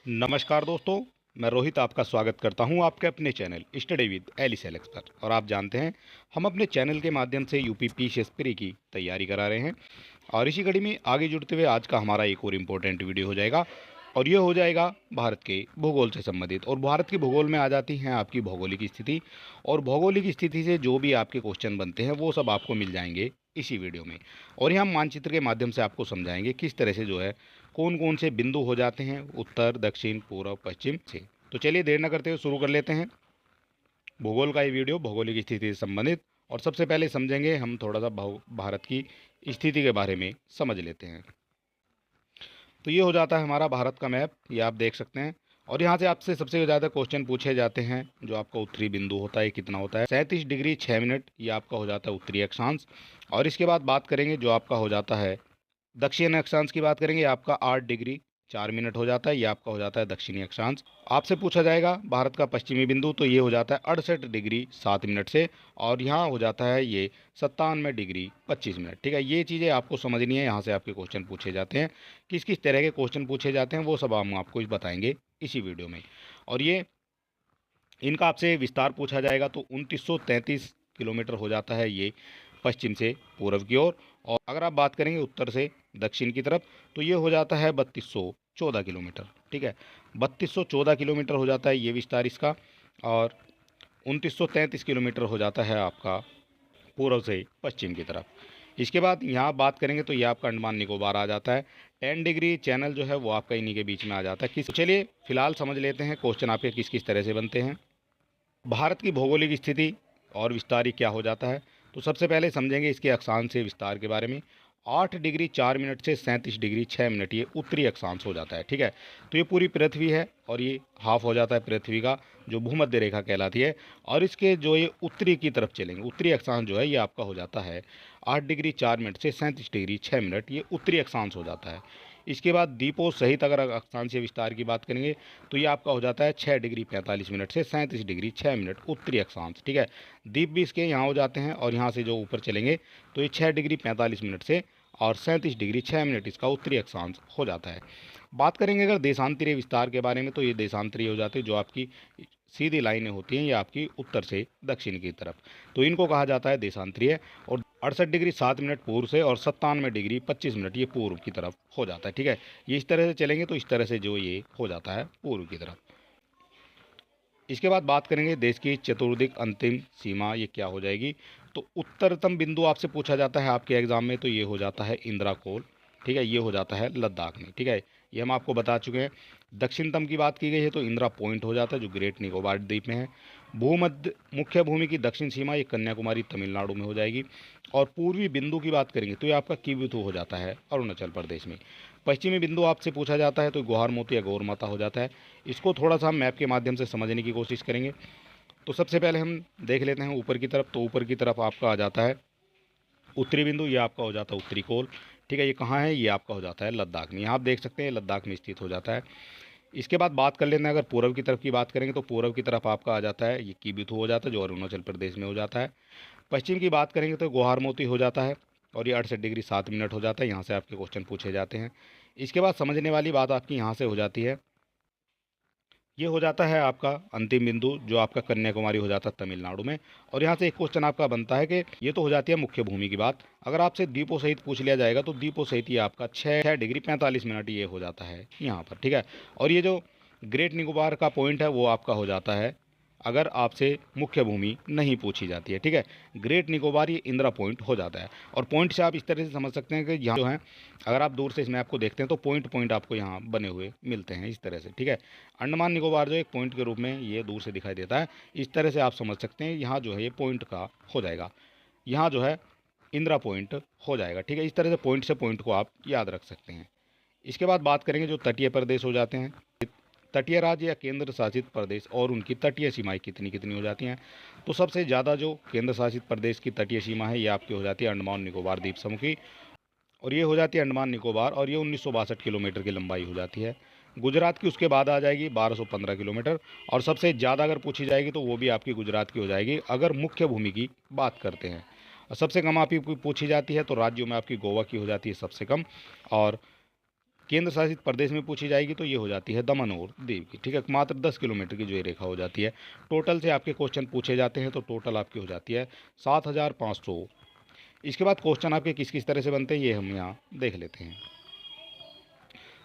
नमस्कार दोस्तों, मैं रोहित आपका स्वागत करता हूं आपके अपने चैनल स्टडी विद एलिसेलेक्स पर। और आप जानते हैं हम अपने चैनल के माध्यम से यूपी पीसीएस प्री की तैयारी करा रहे हैं। और इसी कड़ी में आगे जुड़ते हुए आज का हमारा एक और इम्पोर्टेंट वीडियो हो जाएगा और ये हो जाएगा भारत के भूगोल से संबंधित। और भारत के भूगोल में आ जाती हैं आपकी भौगोलिक स्थिति, और भौगोलिक स्थिति से जो भी आपके क्वेश्चन बनते हैं वो सब आपको मिल जाएंगे इसी वीडियो में। और यहाँ हम मानचित्र के माध्यम से आपको समझाएंगे किस तरह से जो है कौन कौन से बिंदु हो जाते हैं उत्तर, दक्षिण, पूर्व, पश्चिम से। तो चलिए देर न करते हुए शुरू कर लेते हैं भूगोल का ये वीडियो भौगोलिक स्थिति से संबंधित। और सबसे पहले समझेंगे हम थोड़ा सा भारत की स्थिति के बारे में समझ लेते हैं। तो ये हो जाता है हमारा भारत का मैप, ये आप देख सकते हैं। और यहाँ से आपसे सबसे ज़्यादा क्वेश्चन पूछे जाते हैं जो आपका उत्तरी बिंदु होता है कितना होता है, 37 डिग्री 6 मिनट, ये आपका हो जाता है उत्तरी अक्षांश। और इसके बाद बात करेंगे जो आपका हो जाता है दक्षिण अक्षांश की बात करेंगे, आपका 8 डिग्री 4 मिनट हो जाता है, ये आपका हो जाता है दक्षिणी अक्षांश। आपसे पूछा जाएगा भारत का पश्चिमी बिंदु, तो ये हो जाता है 68 डिग्री 7 मिनट से, और यहाँ हो जाता है ये 97 डिग्री 25 मिनट। ठीक है, ये चीज़ें आपको समझनी है। यहाँ से आपके क्वेश्चन पूछे जाते हैं, किस किस तरह के क्वेश्चन पूछे जाते हैं वो सब हम आपको बताएंगे इसी वीडियो में। और ये इनका आपसे विस्तार पूछा जाएगा तो 2933 किलोमीटर हो जाता है ये पश्चिम से पूर्व की ओर। और अगर आप बात करेंगे उत्तर से दक्षिण की तरफ तो ये हो जाता है 3214 किलोमीटर। ठीक है, 3214 किलोमीटर हो जाता है ये विस्तार इसका। और 2933 किलोमीटर हो जाता है आपका पूर्व से पश्चिम की तरफ। इसके बाद यहाँ बात करेंगे तो ये आपका अंडमान निकोबार आ जाता है। 10 डिग्री चैनल जो है वो आपका इन्हीं के बीच में आ जाता है। किस चलिए फिलहाल समझ लेते हैं क्वेश्चन आपके किस किस तरह से बनते हैं। भारत की भौगोलिक स्थिति और विस्तार क्या हो जाता है, तो सबसे पहले समझेंगे इसके अक्षांश से विस्तार के बारे में। 8 डिग्री 4 मिनट से 37 डिग्री 6 मिनट ये उत्तरी अक्षांश हो जाता है। ठीक है, तो ये पूरी पृथ्वी है और ये हाफ हो जाता है पृथ्वी का, जो भूमध्य रेखा कहलाती है। और इसके जो ये उत्तरी की तरफ चलेंगे, उत्तरी अक्षांश जो है ये आपका हो जाता है 8 डिग्री 4 मिनट से 37 डिग्री 6 मिनट, ये उत्तरी अक्षांश हो जाता है। इसके बाद द्वीपों सहित अगर अक्षांशीय विस्तार की बात करेंगे तो ये आपका हो जाता है 6 डिग्री 45 मिनट से 37 डिग्री 6 मिनट उत्तरी अक्षांश। ठीक है, द्वीप भी इसके यहाँ हो जाते हैं और यहाँ से जो ऊपर चलेंगे तो ये 6 डिग्री 45 मिनट से और 37 डिग्री 6 मिनट इसका उत्तरी अक्षांश हो जाता है। बात करेंगे अगर देशांतरीय विस्तार के बारे में तो ये देशांतरीय हो जाते हैं, जो आपकी सीधी लाइनें होती हैं ये आपकी उत्तर से दक्षिण की तरफ, तो इनको कहा जाता है देशांतरीय। और 68 डिग्री 7 मिनट पूर्व से और 97 डिग्री 25 मिनट ये पूर्व की तरफ हो जाता है। ठीक है, ये इस तरह से चलेंगे तो इस तरह से जो ये हो जाता है पूर्व की तरफ। इसके बाद बात करेंगे देश की चतुर्दिक अंतिम सीमा ये क्या हो जाएगी, तो उत्तरतम बिंदु आपसे पूछा जाता है आपके एग्जाम में, तो ये हो जाता है इंदिरा कोल। ठीक है, ये हो जाता है लद्दाख में। ठीक है, ये हम आपको बता चुके हैं। दक्षिणतम की बात की गई है तो इंदिरा पॉइंट हो जाता है जो ग्रेट निकोबार द्वीप में है। भूमध्य मुख्य भूमि की दक्षिण सीमा ये कन्याकुमारी तमिलनाडु में हो जाएगी। और पूर्वी बिंदु की बात करेंगे तो ये आपका किबुतु हो जाता है अरुणाचल प्रदेश में। पश्चिमी बिंदु आपसे पूछा जाता है तो गुहार मोती या गौर माता हो जाता है। इसको थोड़ा सा हम मैप के माध्यम से समझने की कोशिश करेंगे। तो सबसे पहले हम देख लेते हैं ऊपर की तरफ, तो ऊपर की तरफ आपका आ जाता है उत्तरी बिंदु, ये आपका हो जाता है उत्तरी कोल। ठीक है, ये कहाँ है, ये आपका हो जाता है लद्दाख में। यहाँ आप देख सकते हैं लद्दाख में स्थित हो जाता है। इसके बाद बात कर लेते हैं अगर पूर्व की तरफ की बात करेंगे तो पूर्व की तरफ आपका आ जाता है ये किबिथु हो जाता है जो अरुणाचल प्रदेश में हो जाता है। पश्चिम की बात करेंगे तो गुहार मोती हो जाता है और ये 68 डिग्री 7 मिनट हो जाता है। यहाँ से आपके क्वेश्चन पूछे जाते हैं। इसके बाद समझने वाली बात आपकी यहाँ से हो जाती है, ये हो जाता है आपका अंतिम बिंदु जो आपका कन्याकुमारी हो जाता है तमिलनाडु में। और यहाँ से एक क्वेश्चन आपका बनता है कि ये तो हो जाती है मुख्य भूमि की बात, अगर आपसे द्वीपों सहित पूछ लिया जाएगा तो द्वीपों सहित ये आपका 6 डिग्री 45 मिनट ये हो जाता है यहाँ पर। ठीक है, और ये जो ग्रेट निकोबार का पॉइंट है वो आपका हो जाता है अगर आपसे मुख्य भूमि नहीं पूछी जाती है। ठीक है, ग्रेट निकोबार ये इंदिरा पॉइंट हो जाता है। और पॉइंट से आप इस तरह से समझ सकते हैं कि यहाँ जो है अगर आप दूर से इस मैप को देखते हैं तो पॉइंट पॉइंट आपको यहाँ बने हुए मिलते हैं इस तरह से। ठीक है, अंडमान निकोबार जो एक पॉइंट के रूप में ये दूर से दिखाई देता है, इस तरह से आप समझ सकते हैं यहाँ जो है ये पॉइंट का हो जाएगा, यहाँ जो है इंदिरा पॉइंट हो जाएगा। ठीक है, इस तरह से पॉइंट को आप याद रख सकते हैं। इसके बाद बात करेंगे जो तटीय प्रदेश हो जाते हैं, तटीय राज्य या केंद्र शासित प्रदेश और उनकी तटीय सीमाएं कितनी कितनी हो जाती हैं। तो सबसे ज़्यादा जो केंद्र शासित प्रदेश की तटीय सीमा है ये आपकी हो जाती है अंडमान निकोबार द्वीप समूह की, और ये हो जाती है अंडमान निकोबार, और ये 1962 किलोमीटर की लंबाई हो जाती है। गुजरात की उसके बाद आ जाएगी 1215 किलोमीटर, और सबसे ज़्यादा अगर पूछी जाएगी तो वो भी आपकी गुजरात की हो जाएगी अगर मुख्य भूमि की बात करते हैं। और सबसे कम आपकी पूछी जाती है तो राज्यों में आपकी गोवा की हो जाती है सबसे कम, और केंद्र शासित प्रदेश में पूछी जाएगी तो ये हो जाती है दमन और दीव की, ठीक है। मात्र 10 किलोमीटर की जो ये रेखा हो जाती है। टोटल से आपके क्वेश्चन पूछे जाते हैं तो टोटल आपकी हो जाती है 7500। इसके बाद क्वेश्चन आपके किस किस तरह से बनते हैं ये हम यहाँ देख लेते हैं।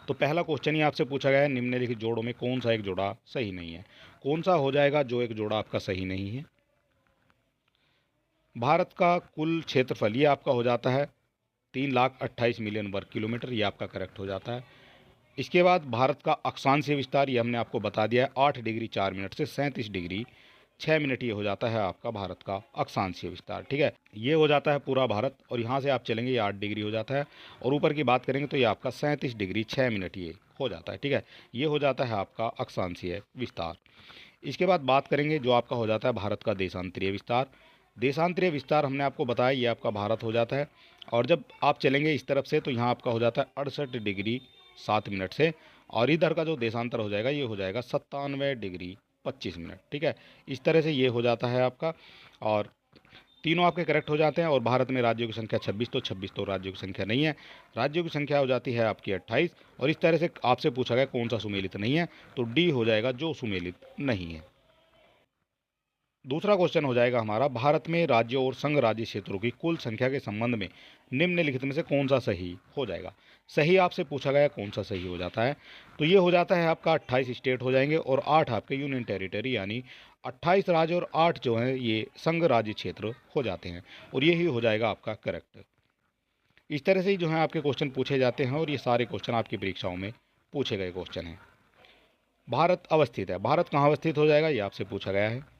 तो पहला क्वेश्चन ही आपसे पूछा गया है, निम्नलिखित जोड़ों में कौन सा एक जोड़ा सही नहीं है। कौन सा हो जाएगा जो एक जोड़ा आपका सही नहीं है। भारत का कुल क्षेत्रफल ये आपका हो जाता है 3,28,000,000 वर्ग किलोमीटर, ये आपका करेक्ट हो जाता है। इसके बाद भारत का अक्षांशीय विस्तार ये हमने आपको बता दिया है 8 डिग्री 4 मिनट से 37 डिग्री 6 मिनट, ये हो जाता है आपका भारत का अक्षांशीय विस्तार, ठीक है। ये हो जाता है पूरा भारत, और यहाँ से आप चलेंगे ये 8 डिग्री हो जाता है, और ऊपर की बात करेंगे तो ये आपका 37 डिग्री 6 मिनट ये हो जाता है, ठीक है। ये हो जाता है आपका अक्षांशीय विस्तार। इसके बाद बात करेंगे जो आपका हो जाता है भारत का देशांतरीय विस्तार। देशांतरीय विस्तार हमने आपको बताया ये आपका भारत हो जाता है, और जब आप चलेंगे इस तरफ से तो यहाँ आपका हो जाता है 68 डिग्री 7 मिनट से, और इधर का जो देशांतर हो जाएगा ये हो जाएगा 97 डिग्री 25 मिनट, ठीक है। इस तरह से ये हो जाता है आपका, और तीनों आपके करेक्ट हो जाते हैं। और भारत में राज्यों की संख्या 26, तो 26 तो राज्यों की संख्या नहीं है। राज्यों की संख्या हो जाती है आपकी 28, और इस तरह से आपसे पूछा गया कौन सा सुमेलित नहीं है, तो डी हो जाएगा जो सुमेलित नहीं है। दूसरा क्वेश्चन हो जाएगा हमारा, भारत में राज्यों और संघ राज्य क्षेत्रों की कुल संख्या के संबंध में निम्नलिखित में से कौन सा सही हो जाएगा। सही आपसे पूछा गया कौन सा सही हो जाता है, तो ये हो जाता है आपका 28 स्टेट हो जाएंगे और 8 आपके यूनियन टेरिटरी, यानी 28 राज्य और 8 जो हैं ये संघ राज्य क्षेत्र हो जाते हैं, और यही हो जाएगा आपका करेक्ट। इस तरह से ही जो है आपके क्वेश्चन पूछे जाते हैं, और ये सारे क्वेश्चन आपकी परीक्षाओं में पूछे गए क्वेश्चन हैं। भारत अवस्थित है, भारत कहाँ अवस्थित हो जाएगा ये आपसे पूछा गया है।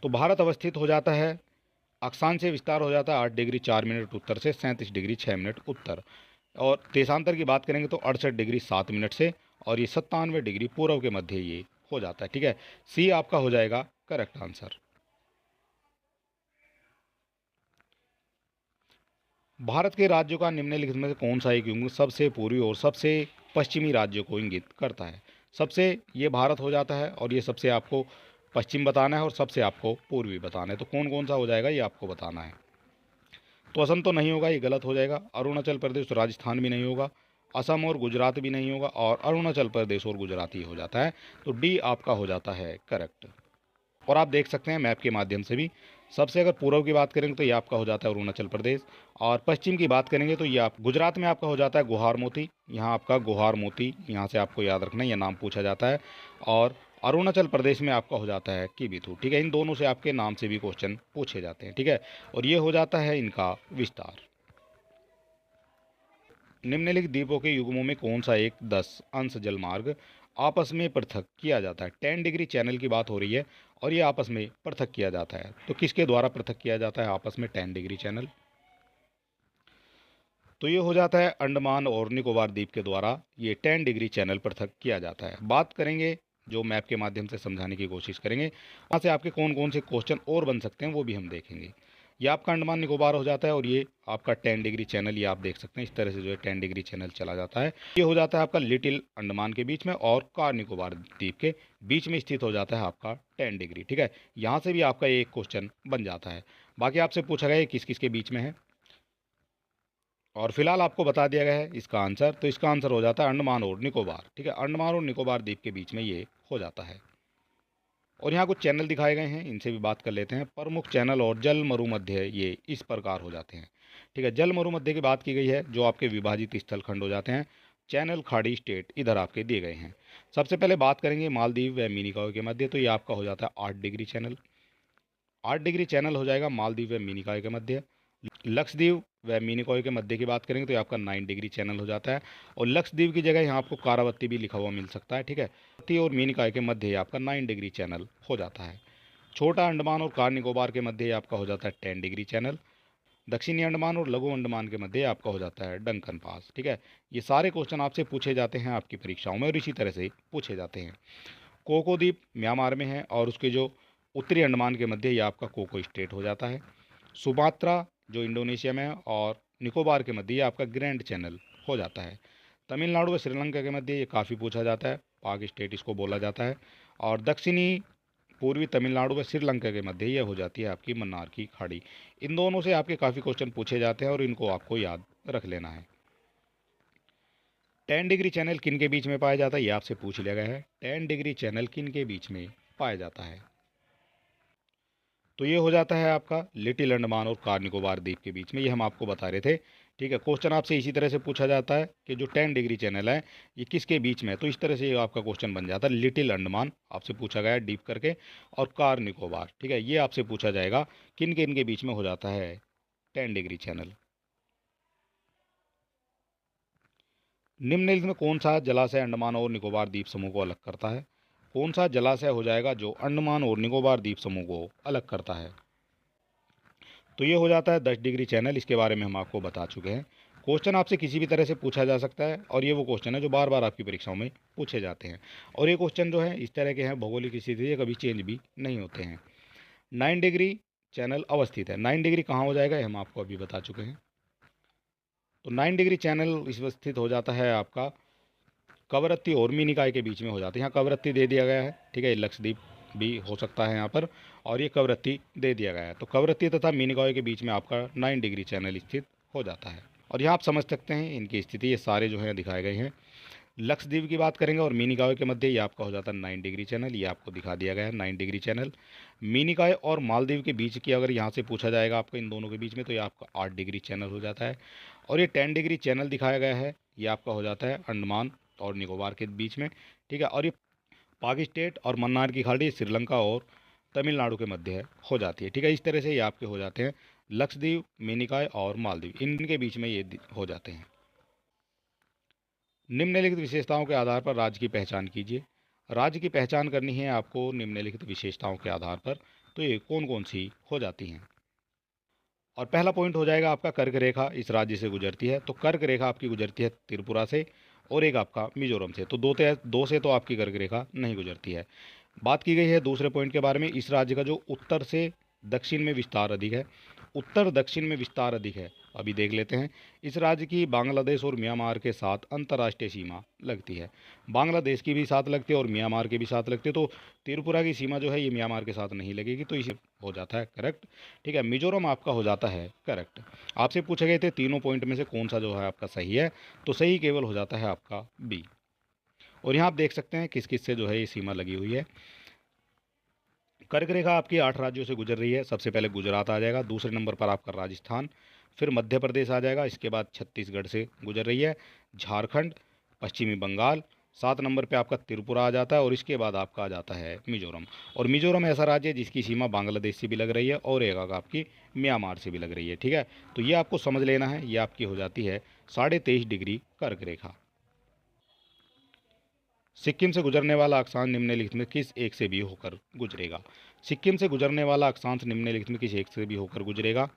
तो भारत अवस्थित हो जाता है, अक्षांशीय विस्तार हो जाता है 8 डिग्री 4 मिनट उत्तर से 37 डिग्री 6 मिनट उत्तर, और देशांतर की बात करेंगे तो 68 डिग्री 7 मिनट से, और ये 97 डिग्री पूर्व के मध्य ये हो जाता है, ठीक है। सी आपका हो जाएगा करेक्ट आंसर। भारत के राज्यों का निम्नलिखित में से कौन सा एक युग्म सबसे पूर्वी और सबसे पश्चिमी राज्यों को इंगित करता है। सबसे ये भारत हो जाता है, और ये सबसे आपको पश्चिम बताना है और सबसे आपको पूर्वी बताना है। तो कौन कौन सा हो जाएगा ये आपको बताना है। तो असम तो नहीं होगा, ये गलत हो जाएगा। अरुणाचल प्रदेश और राजस्थान भी नहीं होगा, असम और गुजरात भी नहीं होगा, और अरुणाचल प्रदेश और गुजरात ही हो जाता है। तो डी आपका हो जाता है करेक्ट। और आप देख सकते हैं मैप के माध्यम से भी, सबसे अगर पूर्व की बात करेंगे तो ये आपका हो जाता है अरुणाचल प्रदेश, और पश्चिम की बात करेंगे तो ये आप गुजरात में आपका हो जाता है गुहार मोती। यहाँ आपका गुहार मोती, यहाँ से आपको याद रखना है, यह नाम पूछा जाता है। और अरुणाचल प्रदेश में आपका हो जाता है किबिथू, ठीक है। इन दोनों से आपके नाम से भी क्वेश्चन पूछे जाते हैं, ठीक है। और ये हो जाता है इनका विस्तार। निम्नलिखित द्वीपों के युग्मों में कौन सा एक 10 अंश जलमार्ग आपस में पृथक किया जाता है। 10 डिग्री चैनल की बात हो रही है, और ये आपस में पृथक किया जाता है। तो किसके द्वारा पृथक किया जाता है आपस में 10 डिग्री चैनल, तो ये हो जाता है अंडमान और निकोबार द्वीप के द्वारा ये 10 डिग्री चैनल पृथक किया जाता है। बात करेंगे जो मैप के माध्यम से समझाने की कोशिश करेंगे, वहाँ से आपके कौन कौन से क्वेश्चन और बन सकते हैं वो भी हम देखेंगे। ये आपका अंडमान निकोबार हो जाता है, और ये आपका 10 डिग्री चैनल, ये आप देख सकते हैं इस तरह से जो है 10 डिग्री चैनल चला जाता है। ये हो जाता है आपका लिटिल अंडमान के बीच में, और कार निकोबार द्वीप के बीच में स्थित हो जाता है आपका 10 डिग्री, ठीक है। यहाँ से भी आपका एक क्वेश्चन बन जाता है। बाकी आपसे पूछा गया है किस किस के बीच में है, और फिलहाल आपको बता दिया गया है इसका आंसर। तो इसका आंसर हो जाता है अंडमान और निकोबार, ठीक है। अंडमान और निकोबार द्वीप के बीच में ये हो जाता है। और यहाँ कुछ चैनल दिखाए गए हैं, इनसे भी बात कर लेते हैं। प्रमुख चैनल और जल मरुमध्य ये इस प्रकार हो जाते हैं, ठीक है। जल मरुमध्य की बात की गई है, जो आपके विभाजित स्थल खंड हो जाते हैं। चैनल खाड़ी स्टेट इधर आपके दिए गए हैं। सबसे पहले बात करेंगे मालदीव व मिनिकॉय के मध्य, तो ये आपका हो जाता है 8 डिग्री चैनल। 8 डिग्री चैनल हो जाएगा मालदीव व मिनिकॉय के मध्य। लक्षद्वीप व मिनिकॉय के मध्य की बात करेंगे तो ये आपका 9 डिग्री चैनल हो जाता है, और लक्षद्वीप की जगह यहाँ आपको कारावती भी लिखा हुआ मिल सकता है, ठीक है। कारावती और मिनिकॉय के मध्य ये आपका 9 डिग्री चैनल हो जाता है। छोटा अंडमान और कार निकोबार के मध्य ये आपका हो जाता है 10 डिग्री चैनल। दक्षिणी अंडमान और लघु अंडमान के मध्य आपका हो जाता है डंकन पास, ठीक है। ये सारे क्वेश्चन आपसे पूछे जाते हैं आपकी परीक्षाओं में, और इसी तरह से पूछे जाते हैं। कोको द्वीप म्यांमार में है, और उसके जो उत्तरी अंडमान के मध्य ये आपका कोको स्टेट हो जाता है। सुमात्रा जो इंडोनेशिया में है, और निकोबार के मध्य ये आपका ग्रैंड चैनल हो जाता है। तमिलनाडु व श्रीलंका के मध्य ये काफ़ी पूछा जाता है, पाक स्टेट इसको बोला जाता है। और दक्षिणी पूर्वी तमिलनाडु व श्रीलंका के मध्य यह हो जाती है आपकी मन्नार की खाड़ी। इन दोनों से आपके काफ़ी क्वेश्चन पूछे जाते हैं और इनको आपको याद रख लेना है। 10 डिग्री चैनल किन के बीच में पाया जाता है, ये आपसे पूछ लिया गया है। 10 डिग्री चैनल किन के बीच में पाया जाता है, तो ये हो जाता है आपका लिटिल अंडमान और कार निकोबार द्वीप के बीच में, ये हम आपको बता रहे थे। ठीक है, क्वेश्चन आपसे इसी तरह से पूछा जाता है कि जो 10 डिग्री चैनल है ये किसके बीच में है, तो इस तरह से ये आपका क्वेश्चन बन जाता है। लिटिल अंडमान आपसे पूछा गया है डीप करके, और कार निकोबार, ठीक है, ये आपसे पूछा जाएगा किन किन के बीच में हो जाता है 10 डिग्री चैनल। निम्नलिखित में कौन सा जलाशय अंडमान और निकोबार द्वीप समूह को अलग करता है, कौन सा जलाशय हो जाएगा जो अंडमान और निकोबार द्वीप समूह को अलग करता है, तो ये हो जाता है 10 डिग्री चैनल। इसके बारे में हम आपको बता चुके हैं। क्वेश्चन आपसे किसी भी तरह से पूछा जा सकता है और ये वो क्वेश्चन है जो बार बार आपकी परीक्षाओं में पूछे जाते हैं, और ये क्वेश्चन जो है इस तरह के हैं, भौगोलिक स्थिति ये कभी चेंज भी नहीं होते हैं। 9 डिग्री चैनल अवस्थित है, 9 डिग्री कहाँ हो जाएगा ये हम आपको अभी बता चुके हैं। तो 9 डिग्री चैनल इस स्थित हो जाता है आपका कवरत्ती और मीनिकाय के बीच में हो जाती है। यहाँ कवरत्ती दे दिया गया है, ठीक है, लक्षद्वीप भी हो सकता है यहाँ पर, और ये कवरत्ती दे दिया गया है। तो कवरत्ती तथा मीनिकाय के बीच में आपका 9 डिग्री चैनल स्थित हो जाता है, और यहाँ आप समझ सकते हैं इनकी स्थिति, ये सारे जो हैं दिखाए गए हैं। लक्षद्वीप की बात करेंगे और मीनिकाय के मध्य ये आपका हो जाता है 9 डिग्री चैनल, ये आपको दिखा दिया गया है 9 डिग्री चैनल। मीनिकाय और मालदीव के बीच की अगर यहाँ से पूछा जाएगा आपको इन दोनों के बीच में, तो ये आपका 8 डिग्री चैनल हो जाता है। और ये 10 डिग्री चैनल दिखाया गया है, ये आपका हो जाता है अंडमान और निकोबार के बीच में, ठीक है। और ये पाक स्टेट और मन्नार की खाड़ी श्रीलंका और तमिलनाडु के मध्य हो जाती है, ठीक है। इस तरह से ये आपके हो जाते हैं लक्षद्वीप, मीनिकाय और मालदीव, इनके बीच में ये हो जाते हैं। निम्नलिखित विशेषताओं के आधार पर राज्य की पहचान कीजिए। राज्य की पहचान करनी है आपको निम्नलिखित विशेषताओं के आधार पर, तो ये कौन कौन सी हो जाती हैं। और पहला पॉइंट हो जाएगा आपका कर्क रेखा इस राज्य से गुजरती है, तो कर्क रेखा आपकी गुजरती है त्रिपुरा से और एक आपका मिजोरम से, तो दो से तो आपकी कर्क रेखा नहीं गुजरती है। बात की गई है दूसरे पॉइंट के बारे में, इस राज्य का जो उत्तर से दक्षिण में विस्तार अधिक है, उत्तर दक्षिण में विस्तार अधिक है। अभी देख लेते हैं, इस राज्य की बांग्लादेश और म्यांमार के साथ अंतर्राष्ट्रीय सीमा लगती है, बांग्लादेश की भी साथ लगती है और म्यांमार के भी साथ लगती है, तो त्रिपुरा की सीमा जो है ये म्यांमार के साथ नहीं लगेगी, तो इसे हो जाता है करेक्ट, ठीक है। मिजोरम आपका हो जाता है करेक्ट। आपसे पूछे गए थे तीनों पॉइंट में से कौन सा जो है आपका सही है, तो सही केवल हो जाता है आपका बी। और यहाँ आप देख सकते हैं किस किस से जो है ये सीमा लगी हुई है। कर्क रेखा आपकी 8 राज्यों से गुजर रही है, सबसे पहले गुजरात आ जाएगा, दूसरे नंबर पर आपका राजस्थान, फिर मध्य प्रदेश आ जाएगा, इसके बाद छत्तीसगढ़ से गुजर रही है, झारखंड, पश्चिमी बंगाल, 7 नंबर पे आपका त्रिपुरा आ जाता है, और इसके बाद आपका आ जाता है मिजोरम। और मिजोरम ऐसा राज्य है जिसकी सीमा बांग्लादेश से भी लग रही है और एक आपकी म्यांमार से भी लग रही है, ठीक है। तो ये आपको समझ लेना है, ये आपकी हो जाती है 23.5 डिग्री कर्क रेखा। सिक्किम से गुजरने वाला अक्षांश निम्नलिखित में किस एक से भी होकर गुजरेगा, सिक्किम से गुजरने वाला अक्षांश निम्नलिखित में किस एक से भी होकर गुजरेगा।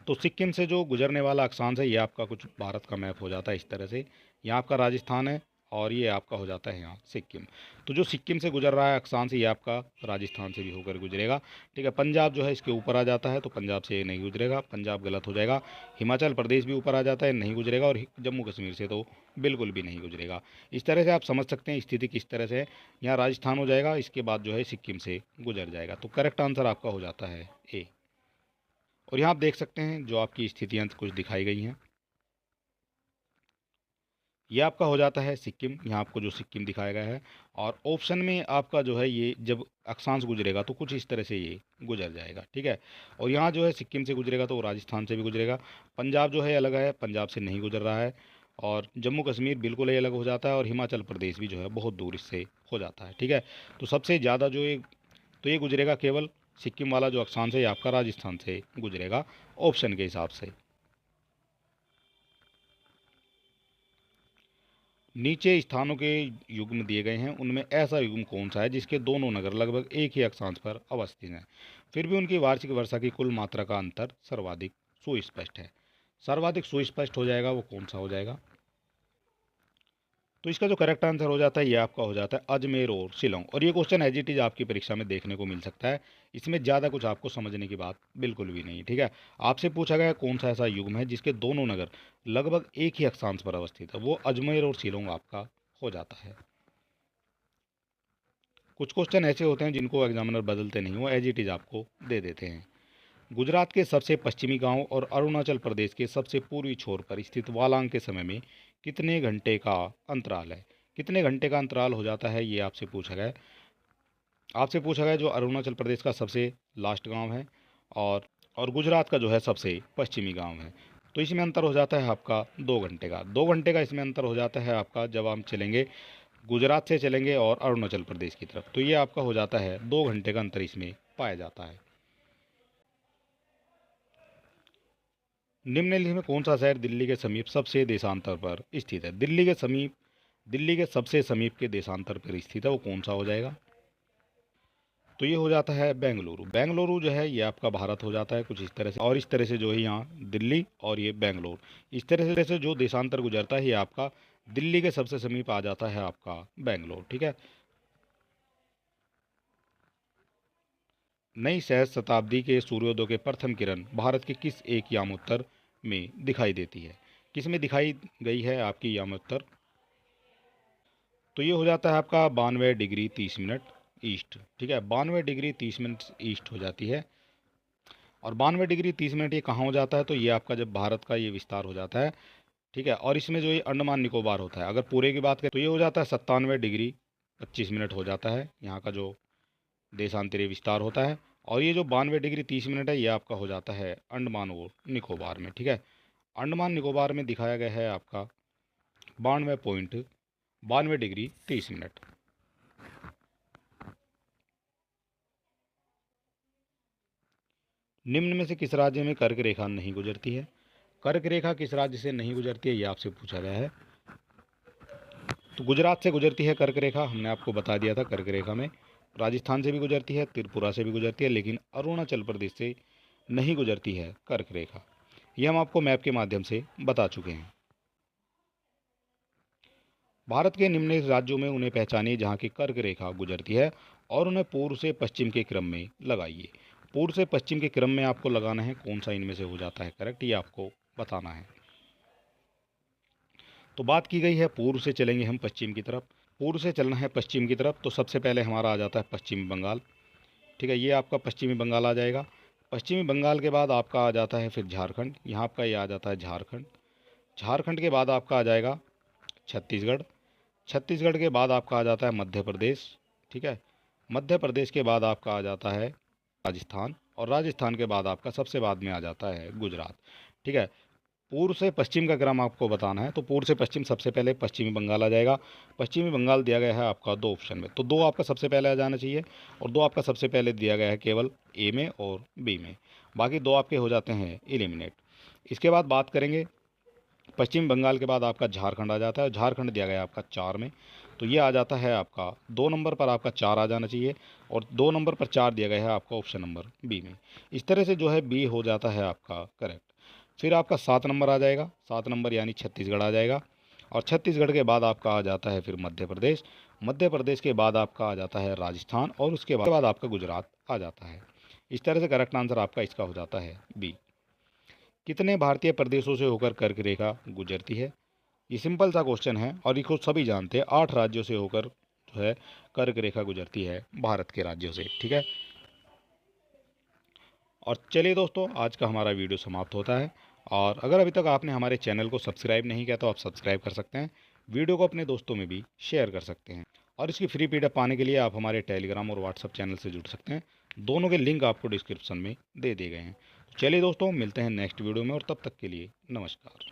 तो सिक्किम से जो गुजरने वाला अक्षांश है ये आपका कुछ भारत का मैप हो जाता है इस तरह से, यहाँ आपका राजस्थान है और ये आपका हो जाता है यहाँ सिक्किम। तो जो सिक्किम से गुजर रहा है अक्षांश ये आपका राजस्थान से भी होकर गुजरेगा, ठीक है। पंजाब जो है इसके ऊपर आ जाता है, तो पंजाब से ये नहीं गुजरेगा, पंजाब गलत हो जाएगा। हिमाचल प्रदेश भी ऊपर आ जाता है, नहीं गुजरेगा, और जम्मू कश्मीर से तो बिल्कुल भी नहीं गुजरेगा। इस तरह से आप समझ सकते हैं स्थिति किस तरह से है। यहाँ राजस्थान हो जाएगा, इसके बाद जो है सिक्किम से गुजर जाएगा, तो करेक्ट आंसर आपका हो जाता है ए। और यहाँ आप देख सकते हैं जो आपकी स्थितियाँ कुछ दिखाई गई हैं, ये आपका हो जाता है सिक्किम, यहाँ आपको जो सिक्किम दिखाया गया है, और ऑप्शन में आपका जो है ये जब अक्षांश गुजरेगा तो कुछ इस तरह से ये गुजर जाएगा, ठीक है। और यहाँ जो है सिक्किम से गुजरेगा तो राजस्थान से भी गुजरेगा, पंजाब जो है अलग है, पंजाब से नहीं गुजर रहा है, और जम्मू कश्मीर बिल्कुल ही अलग हो जाता है, और हिमाचल प्रदेश भी जो है बहुत दूर इससे हो जाता है, ठीक है। तो सबसे ज़्यादा जो ये तो ये गुजरेगा केवल सिक्किम वाला जो अक्षांश है ये आपका राजस्थान से गुजरेगा ऑप्शन के हिसाब से। नीचे स्थानों के युग्म दिए गए हैं, उनमें ऐसा युग्म कौन सा है जिसके दोनों नगर लगभग एक ही अक्षांश पर अवस्थित हैं, फिर भी उनकी वार्षिक वर्षा की कुल मात्रा का अंतर सर्वाधिक सुस्पष्ट है। सर्वाधिक सुस्पष्ट हो जाएगा वो कौन सा हो जाएगा, तो इसका जो करेक्ट आंसर हो जाता है ये आपका हो जाता है अजमेर और शिलोंग। और ये क्वेश्चन एज इट इज आपकी परीक्षा में देखने को मिल सकता है, इसमें ज़्यादा कुछ आपको समझने की बात बिल्कुल भी नहीं, ठीक है। आपसे पूछा गया कौन सा ऐसा युग्म है जिसके दोनों नगर लगभग एक ही अक्षांश पर अवस्थित है, वो अजमेर और शिलोंग आपका हो जाता है। कुछ क्वेश्चन ऐसे होते हैं जिनको एग्जामिनर बदलते नहीं, वो एज इट इज़ आपको दे देते हैं। गुजरात के सबसे पश्चिमी गांव और अरुणाचल प्रदेश के सबसे पूर्वी छोर पर स्थित वालांग के समय में कितने घंटे का अंतराल है? कितने घंटे का अंतराल हो जाता है, ये आपसे पूछा गया जो अरुणाचल प्रदेश का सबसे लास्ट गांव है और गुजरात का जो है सबसे पश्चिमी गांव है। तो इसमें अंतर हो जाता है आपका 2 घंटे का। 2 घंटे का इसमें अंतर हो जाता है आपका जब हम चलेंगे, गुजरात से चलेंगे और अरुणाचल प्रदेश की तरफ, तो ये आपका हो जाता है 2 घंटे का अंतर इसमें पाया जाता है। निम्नलिखित में कौन सा शहर दिल्ली के समीप सबसे देशांतर पर स्थित है? दिल्ली के सबसे समीप के देशांतर पर स्थित है, वो कौन सा हो जाएगा? तो ये हो जाता है बेंगलुरु। बेंगलुरु जो है ये आपका भारत हो जाता है कुछ इस तरह से, और इस तरह से जो है यहाँ दिल्ली और ये बेंगलुरु, इस तरह से जो देशांतर गुजरता है ये आपका दिल्ली के सबसे समीप आ जाता है आपका बेंगलुरु। ठीक है। नई सहस्त्र शताब्दी के सूर्योदय के प्रथम किरण भारत के किस एक यामोत्तर में दिखाई देती है? किस में दिखाई गई है आपकी यामोत्तर? तो ये हो जाता है आपका 92 डिग्री 30 मिनट ईस्ट। ठीक है, 92 डिग्री 30 मिनट ईस्ट हो जाती है। और 92 डिग्री 30 मिनट ये कहाँ हो जाता है? तो ये आपका जब भारत का ये विस्तार हो जाता है। ठीक है, और इसमें जो ये अंडमान निकोबार होता है, अगर पूरे की बात करें तो ये हो जाता है 97 डिग्री 25 मिनट हो जाता है यहाँ का जो देशांतरीय विस्तार होता है। और ये जो 92 डिग्री 30 मिनट है ये आपका हो जाता है अंडमान और निकोबार में। ठीक है, अंडमान निकोबार में दिखाया गया है आपका 92.92 डिग्री 30 मिनट। निम्न में से किस राज्य में कर्क रेखा नहीं गुजरती है? कर्क रेखा किस राज्य से नहीं गुजरती है, ये आपसे पूछा गया है। तो गुजरात से गुजरती है कर्क रेखा, हमने आपको बता दिया था। कर्क रेखा में राजस्थान से भी गुजरती है, त्रिपुरा से भी गुजरती है, लेकिन अरुणाचल प्रदेश से नहीं गुजरती है कर्क रेखा। ये हम आपको मैप के माध्यम से बता चुके हैं। भारत के निम्नलिखित राज्यों में उन्हें पहचानिए जहाँ की कर्क रेखा गुजरती है और उन्हें पूर्व से पश्चिम के क्रम में लगाइए। पूर्व से पश्चिम के क्रम में आपको लगाना है, कौन सा इनमें से हो जाता है करेक्ट, ये आपको बताना है। तो बात की गई है पूर्व से चलेंगे हम पश्चिम की तरफ। पूर्व से चलना है पश्चिम की तरफ, तो सबसे पहले हमारा आ जाता है पश्चिमी बंगाल। ठीक है, ये आपका पश्चिमी बंगाल आ जाएगा। पश्चिमी बंगाल के बाद आपका आ जाता है फिर झारखंड, यहाँ आपका ये आ जाता है झारखंड। झारखंड के बाद आपका आ जाएगा छत्तीसगढ़। छत्तीसगढ़ के बाद आपका आ जाता है मध्य प्रदेश। ठीक है, मध्य प्रदेश के बाद आपका आ जाता है राजस्थान, और राजस्थान के बाद आपका सबसे बाद में आ जाता है गुजरात। ठीक है, पूर्व से पश्चिम का क्रम आपको बताना है, तो पूर्व से पश्चिम सबसे पहले पश्चिमी बंगाल आ जाएगा। पश्चिमी बंगाल दिया गया है आपका 2 ऑप्शन में, तो 2 आपका सबसे पहले आ जाना चाहिए, और 2 आपका सबसे पहले दिया गया है केवल ए में और बी में, बाकी 2 आपके हो जाते हैं एलिमिनेट। इसके बाद बात करेंगे पश्चिम बंगाल के बाद आपका झारखंड आ जाता है, झारखंड दिया गया है आपका 4 में, तो ये आ जाता है आपका 2 नंबर पर आपका 4 आ जाना चाहिए, और 2 नंबर पर 4 दिया गया है आपका ऑप्शन नंबर बी में। इस तरह से जो है बी हो जाता है आपका करेक्ट। फिर आपका 7 नंबर आ जाएगा, 7 नंबर यानी छत्तीसगढ़ आ जाएगा, और छत्तीसगढ़ के बाद आपका आ जाता है फिर मध्य प्रदेश। मध्य प्रदेश के बाद आपका आ जाता है राजस्थान, और उसके बाद आपका गुजरात आ जाता है। इस तरह से करेक्ट आंसर आपका इसका हो जाता है बी। कितने भारतीय प्रदेशों से होकर कर्क रेखा गुजरती है? ये सिंपल सा क्वेश्चन है और इसको सभी जानते हैं। 8 राज्यों से होकर जो है कर्क रेखा गुजरती है भारत के राज्यों से। ठीक है, और चलिए दोस्तों, आज का हमारा वीडियो समाप्त होता है। और अगर अभी तक आपने हमारे चैनल को सब्सक्राइब नहीं किया तो आप सब्सक्राइब कर सकते हैं, वीडियो को अपने दोस्तों में भी शेयर कर सकते हैं, और इसकी फ्री पीडीएफ पाने के लिए आप हमारे टेलीग्राम और व्हाट्सएप चैनल से जुड़ सकते हैं। दोनों के लिंक आपको डिस्क्रिप्शन में दे दिए गए हैं। चलिए दोस्तों, मिलते हैं नेक्स्ट वीडियो में, और तब तक के लिए नमस्कार।